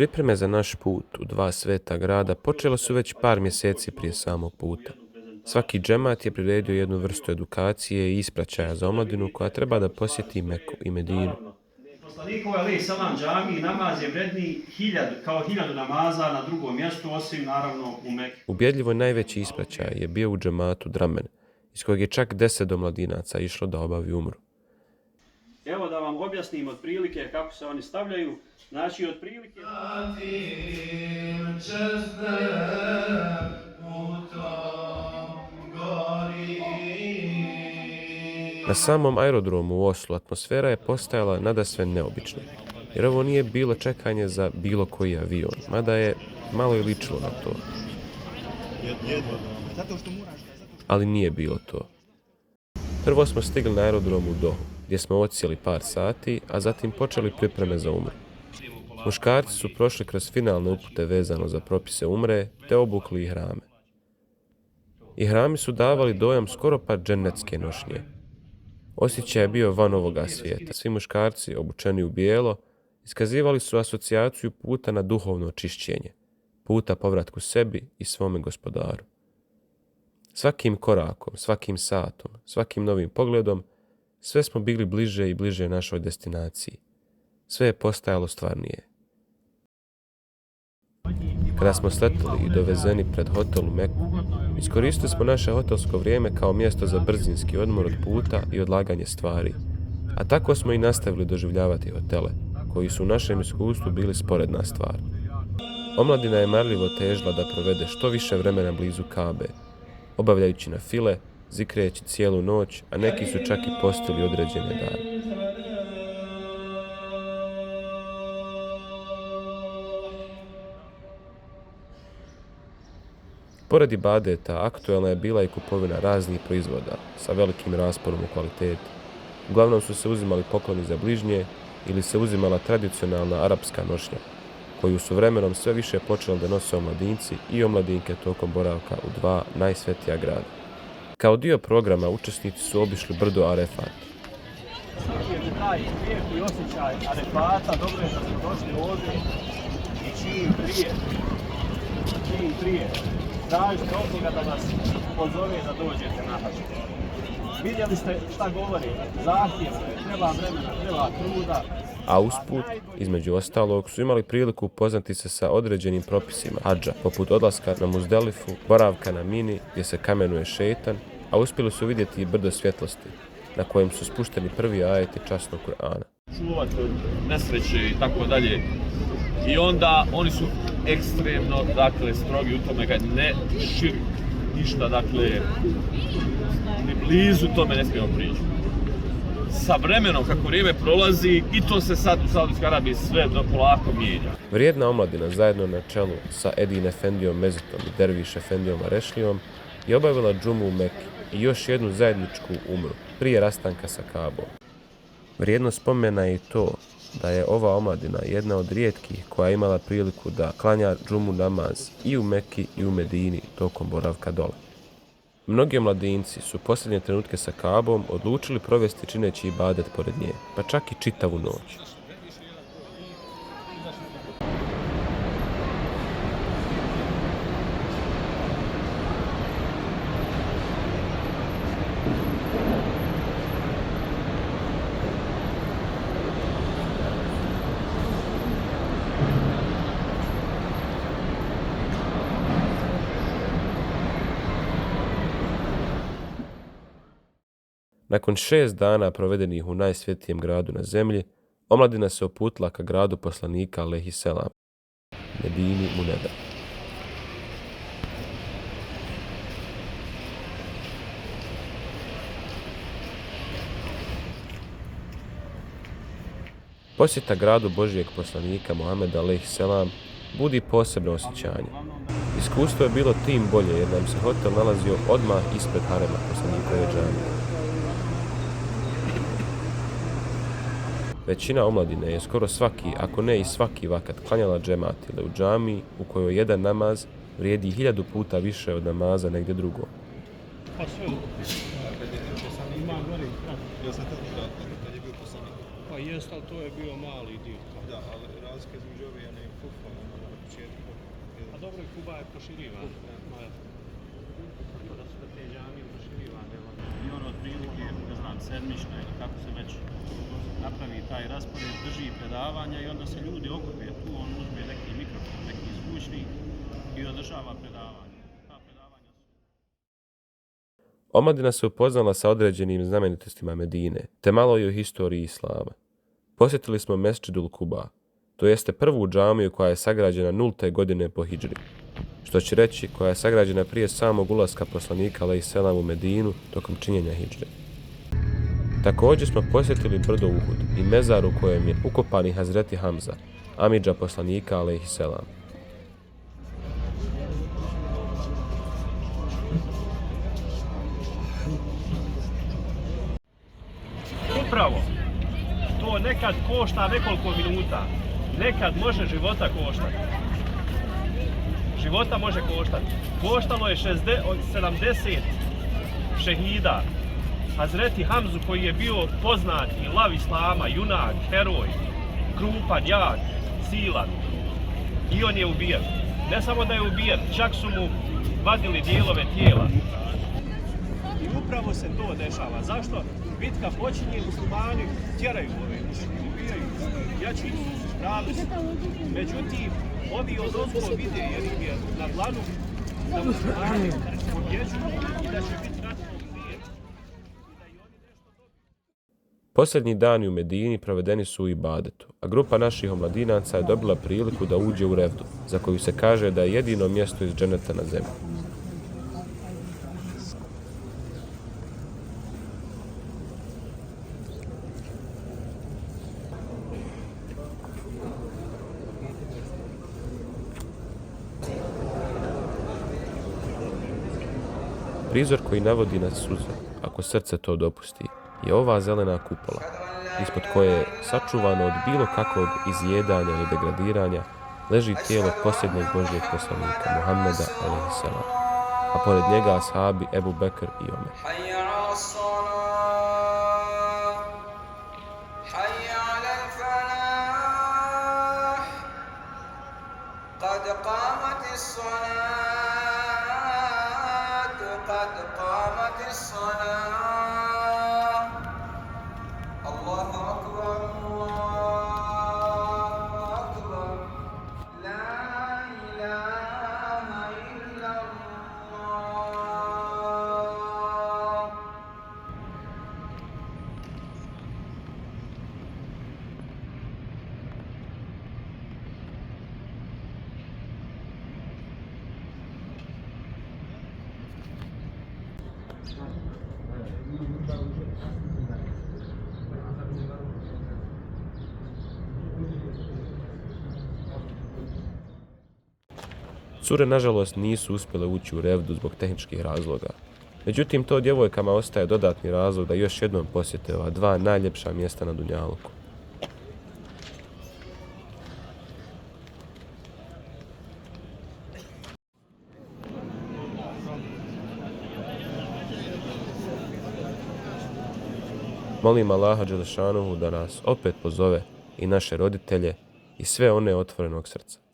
Pripreme za naš put u dva sveta grada počele su već par mjeseci prije samog puta. Svaki džemat je priredio jednu vrstu edukacije i ispraćaja za omladinu koja treba da posjeti Meku i Medinu. Poslanikov alejhi selam džamiji namaz je vredniji kao 1000 namaza na drugom mjestu, osim naravno u Meki. Ubjedljivo najveći ispraćaj je bio u džematu Dramen, iz kojeg je čak 10 omladinaca išlo da obavi umru. Evo da vam objasnim otprilike kako se oni stavljaju. Znači otprilike... Na samom aerodromu u Oslu atmosfera je postajala nadasve neobična, jer ovo nije bilo čekanje za bilo koji avion, mada je malo i ličilo na to. Ali nije bilo to. Prvo smo stigli na aerodrom u Dohu, gdje smo odsjeli par sati, a zatim počeli pripreme za umru. Muškarci su prošli kroz finalne upute vezano za propise umre, te obukli ihrame. Ihrami su davali dojam skoro pa džennetske nošnje. Osjećaj je bio van ovoga svijeta. Svi muškarci, obučeni u bijelo, iskazivali su asocijaciju puta na duhovno očišćenje, puta povratku sebi i svome gospodaru. Svakim korakom, svakim satom, svakim novim pogledom, sve smo bili bliže i bliže našoj destinaciji. Sve je postajalo stvarnije. Kada smo sletili i dovezeni pred hotel u Meku, iskoristili smo naše hotelsko vrijeme kao mjesto za brzinski odmor od puta i odlaganje stvari. A tako smo i nastavili doživljavati hotele, koji su u našem iskustvu bili sporedna stvar. Omladina je marljivo težila da provede što više vremena blizu Kabe, obavljajući nafile, zikreći cijelu noć, a neki su čak i postili određene dane. Pored ibadeta, aktuelna je bila i kupovina raznih proizvoda sa velikim rasporom u kvaliteti. Uglavnom su se uzimali pokloni za bližnje ili se uzimala tradicionalna arapska nošnja, koju su vremenom sve više počeli da nose omladinci i omladinke tokom boravka u dva najsvetija grada. Kao dio programa učesnici su obišli brdo Arefat. Taj lijepi osjećaj Arefata, dobro je da ste došli ovdje i čim prije. Tražite od njega da vas pozove da dođete na hađ. Vidjeli ste šta govori, zahtjevno je, treba vremena, treba truda. A usput, između ostalog, su imali priliku upoznati se sa određenim propisima hadža, poput odlaska na Muzdelifu, boravka na Mini, gdje se kamenuje šejtan, a uspjeli su vidjeti i brdo svjetlosti, na kojem su spušteni prvi ajeti časnog Kur'ana. Čuvati od nesreće i tako dalje. I onda oni su ekstremno, strogi u tome, ne širk, ništa, ni blizu tome ne smijemo prići. Sa vremenom, kako vrijeme prolazi, i to se sad u Saudijskoj Arabiji sve polako mijenja. Vrijedna omladina zajedno na čelu sa Edin Efendijom Mezitom i Derviš Efendijom Arešlijom je obavila džumu u Meki i još jednu zajedničku umru prije rastanka sa Kabom. Vrijedno spomena je i to da je ova omladina jedna od rijetkih koja je imala priliku da klanja džumu namaz i u Meki i u Medini tokom boravka dole. Mnogi omladinci su posljednje trenutke sa Kabom odlučili provesti čineći ibadet pored nje, pa čak i čitavu noć. Nakon 6 dana provedenih u najsvetijem gradu na zemlji, omladina se uputila ka gradu poslanika alejhi selam, Medini Munevver. Posjeta gradu Božijeg poslanika Muhameda alejhi selam budi posebno osjećanje. Iskustvo je bilo tim bolje jer nam se hotel nalazio odmah ispred harema poslanikove džamije. Većina omladine je skoro svaki, ako ne i svaki vakat klanjala džemat ili u džamiji u kojoj jedan namaz vrijedi 1000 puta više od namaza negdje drugo. jest, ali to je bio mali dio. Da, ali razlika između ove jedne i Kufa na početku. A dobro, i Kuba je proširivan. Tako da su te džamije proširivane. I ono otprilike, ne znam, sedmično ili kako se već napravi taj raspored, drži predavanja i onda se ljudi okupe tu, on uzme neki mikrofon, neki zvučnik i održava predavanja. Ta predavanja su... Omladina se upoznala sa određenim znamenitostima Medine, te malo i o historiji islama. Posjetili smo Mesdžidul Kuba, to jeste prvu džamiju koja je sagrađena 0. godine po hidžri, što će reći koja je sagrađena prije samog ulaska poslanika alejselam u Medinu tokom činjenja hidžre. Također smo posjetili brdo Uhud i mezar u kojem je ukopani Hazreti Hamza, amidža poslanika alejselam. Upravo, to nekad košta nekoliko minuta, nekad može života koštati. Života može koštati. Koštalo je 70 šehida. Hazreti Hamzu koji je bio poznati lav islama, junak, heroj, krupan, jak, silan. I on je ubijen. Ne samo da je ubijen, čak su mu vadili dijelove tijela. I upravo se to dešava. Zašto? Bitka počinje, muslimani tjeraju ove, ubijaju, jači su, pravi su. Međutim, ovi od ozgo vide jer im je na dlanu da muslimani pobjeđuju i da će biti ratno ubijen. Posljednji dani u Medini provedeni su u ibadetu, a grupa naših omladinaca je dobila priliku da uđe u Revdu, za koju se kaže da je jedino mjesto iz dženeta na zemlji. Prizor koji navodi na suze, ako srce to dopusti, je ova zelena kupola, ispod koje je sačuvano od bilo kakvog izjedanja ili degradiranja, leži tijelo posljednjeg Božjeg poslanika, Muhammeda alejselam, a pored njega ashabi Ebu Bekr i Omer. Cure, nažalost, nisu uspjele ući u Revdu zbog tehničkih razloga. Međutim, to djevojkama ostaje dodatni razlog da još jednom posjete ova dva najljepša mjesta na Dunjaluku. Molim Allaha dželešanuhu da nas opet pozove i naše roditelje i sve one otvorenog srca.